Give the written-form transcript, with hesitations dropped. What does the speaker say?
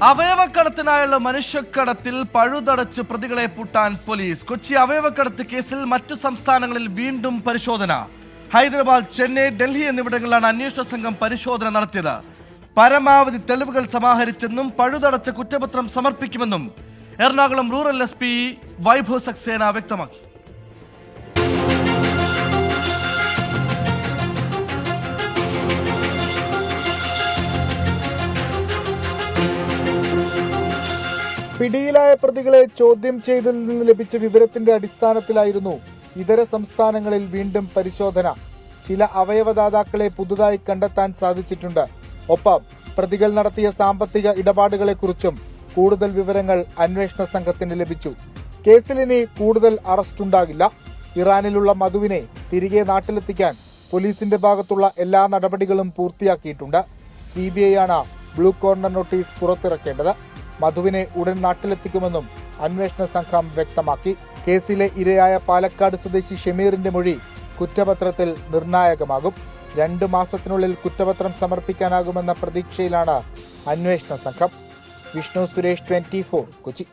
അവയവക്കടത്തിനായുള്ള മനുഷ്യക്കടത്തിൽ പഴുതടച്ച് പ്രതികളെ പൂട്ടാൻ പോലീസ്. കൊച്ചി അവയവക്കടത്ത് കേസിൽ മറ്റു സംസ്ഥാനങ്ങളിൽ വീണ്ടും പരിശോധന. ഹൈദരാബാദ്, ചെന്നൈ, ഡൽഹി എന്നിവിടങ്ങളിലാണ് അന്വേഷണ സംഘം പരിശോധന നടത്തിയത്. പരമാവധി തെളിവുകൾ സമാഹരിച്ചെന്നും പഴുതടച്ച കുറ്റപത്രം സമർപ്പിക്കുമെന്നും എറണാകുളം റൂറൽ SP വൈഭവ് സക്സേന വ്യക്തമാക്കി. പിടിയിലായ പ്രതികളെ ചോദ്യം ചെയ്തതിൽ നിന്ന് ലഭിച്ച വിവരത്തിന്റെ അടിസ്ഥാനത്തിലായിരുന്നു ഇതര സംസ്ഥാനങ്ങളിൽ വീണ്ടും പരിശോധന. ചില അവയവദാതാക്കളെ പുതുതായി കണ്ടെത്താൻ സാധിച്ചിട്ടുണ്ട്. ഒപ്പം പ്രതികൾ നടത്തിയ സാമ്പത്തിക ഇടപാടുകളെക്കുറിച്ചും കൂടുതൽ വിവരങ്ങൾ അന്വേഷണ സംഘത്തിന് ലഭിച്ചു. കേസിൽ ഇനി കൂടുതൽ അറസ്റ്റുണ്ടാകില്ല. ഇറാനിലുള്ള മധുവിനെ തിരികെ നാട്ടിലെത്തിക്കാൻ പോലീസിന്റെ ഭാഗത്തുള്ള എല്ലാ നടപടികളും പൂർത്തിയാക്കിയിട്ടുണ്ട്. CBI ആണ് ബ്ലൂ കോർണർ നോട്ടീസ് പുറത്തിറക്കേണ്ടത്. മധുവിനെ ഉടൻ നാട്ടിലെത്തിക്കുമെന്നും അന്വേഷണ സംഘം വ്യക്തമാക്കി. കേസിലെ ഇരയായ പാലക്കാട് സ്വദേശി ഷമീറിന്റെ മൊഴി കുറ്റപത്രത്തിൽ നിർണായകമാകും. 2 മാസത്തിനുള്ളിൽ കുറ്റപത്രം സമർപ്പിക്കാനാകുമെന്ന പ്രതീക്ഷയിലാണ് അന്വേഷണ സംഘം. വിഷ്ണു സുരേഷ്, 24, കൊച്ചി.